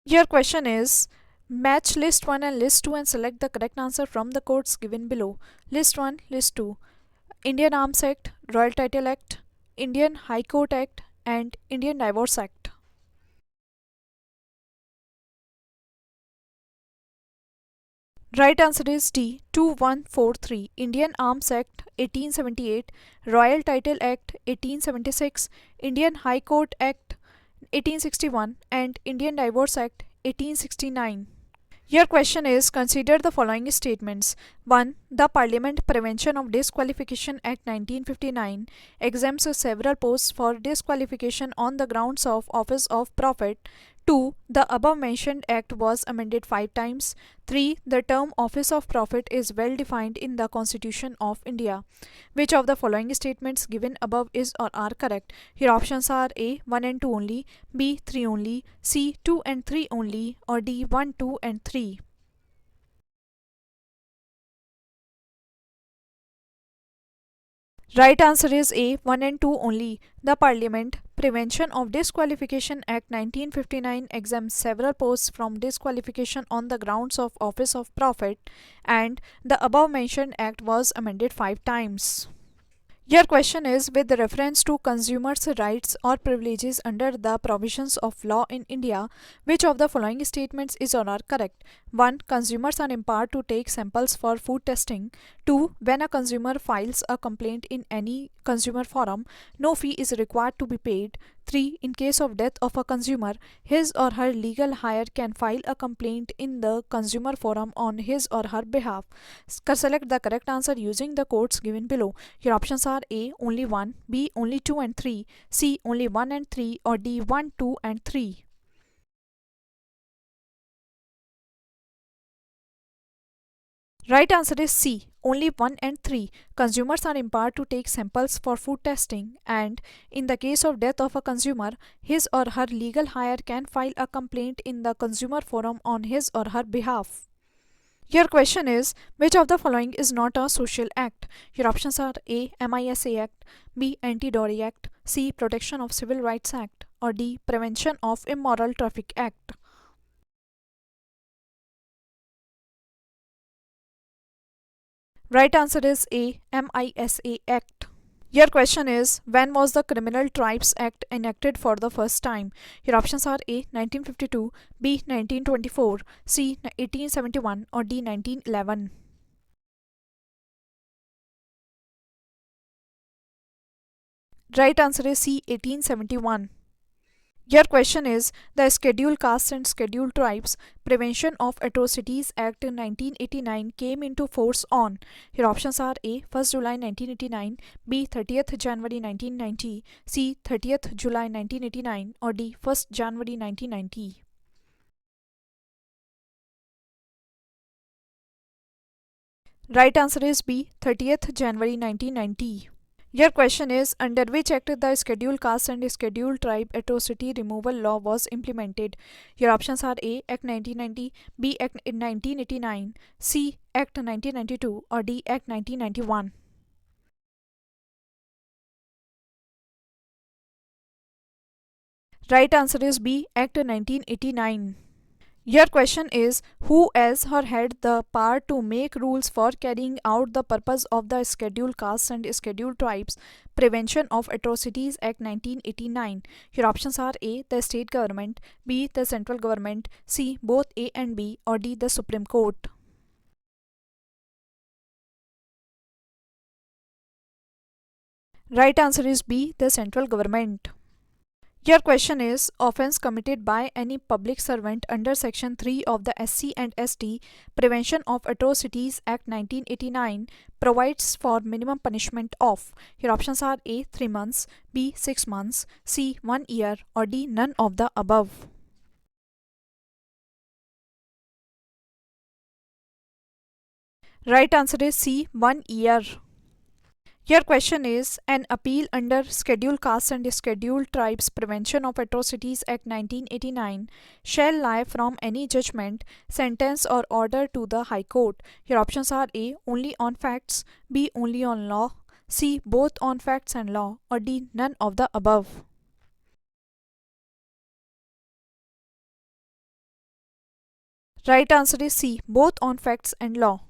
Your question is match list 1 and list 2 and select the correct answer from the codes given below. List 1, list 2. Indian Arms Act, Royal Title Act, Indian High Court Act, and Indian Divorce Act. Right answer is D, 2143. Indian Arms Act 1878, Royal Title Act 1876, Indian High Court Act 1861, and Indian Divorce Act 1869. Your question is consider the following statements. 1. The Parliament Prevention of Disqualification Act 1959 exempts several posts for disqualification on the grounds of office of profit. 2. The above mentioned act was amended 5 times. 3. The term office of profit is well defined in the Constitution of India. Which of the following statements given above is or are correct? Your options are A. 1 and 2 only, B. 3 only, C. 2 and 3 only, or D. 1, 2 and 3. Right answer is A. 1 and 2 only. The Parliament Prevention of Disqualification Act 1959 exempts several posts from disqualification on the grounds of office of profit, and the above mentioned act was amended 5 times. Your question is with reference to consumers' rights or privileges under the provisions of law in India, which of the following statements is or are correct? 1. Consumers are empowered to take samples for food testing. 2. When a consumer files a complaint in any consumer forum, no fee is required to be paid. 3. In case of death of a consumer, his or her legal heir can file a complaint in the consumer forum on his or her behalf. Select the correct answer using the codes given below. Your options are A. Only 1, B. Only 2 and 3, C. Only 1 and 3, or D. 1, 2 and 3. Right answer is C. Only 1 and 3. Consumers are empowered to take samples for food testing, and in the case of death of a consumer, his or her legal heir can file a complaint in the consumer forum on his or her behalf. Your question is which of the following is not a social act? Your options are A. MISA Act, B. Anti-Dowry Act, C. Protection of Civil Rights Act, or D. Prevention of Immoral Traffic Act. Right answer is A. MISA Act. Your question is when was the Criminal Tribes Act enacted for the first time? Your options are A. 1952, B. 1924, C. 1871, or D. 1911. Right answer is C. 1871. Your question is the Scheduled Castes and Scheduled Tribes Prevention of Atrocities Act 1989 came into force on. Your options are A. 1st July 1989, B. 30th January 1990, C. 30th July 1989, or D. 1st January 1990. Right answer is B. 30th January 1990. Your question is under which act the Scheduled Caste and Scheduled Tribe Atrocity Removal Law was implemented? Your options are A. Act 1990, B. Act in 1989, C. Act 1992, or D. Act 1991. Right answer is B. Act 1989. Your question is who as or had the power to make rules for carrying out the purpose of the Scheduled Castes and Scheduled Tribes Prevention of Atrocities Act 1989? Your options are A. The state government, B. The central government, C. Both A and B, or D. The Supreme Court. Right answer is B. The central government. Your question is offense committed by any public servant under section 3 of the SC and ST Prevention of Atrocities Act 1989 provides for minimum punishment of. Your options are A. 3 months, B. 6 months, C. 1 year, or D. None of the above. Right answer is C. 1 year. Your question is an appeal under Scheduled Castes and Scheduled Tribes Prevention of Atrocities Act 1989 shall lie from any judgment, sentence, or order to the High Court. Your options are A. Only on facts, B. Only on law, C. Both on facts and law, or D. None of the above. Right answer is C, both on facts and law.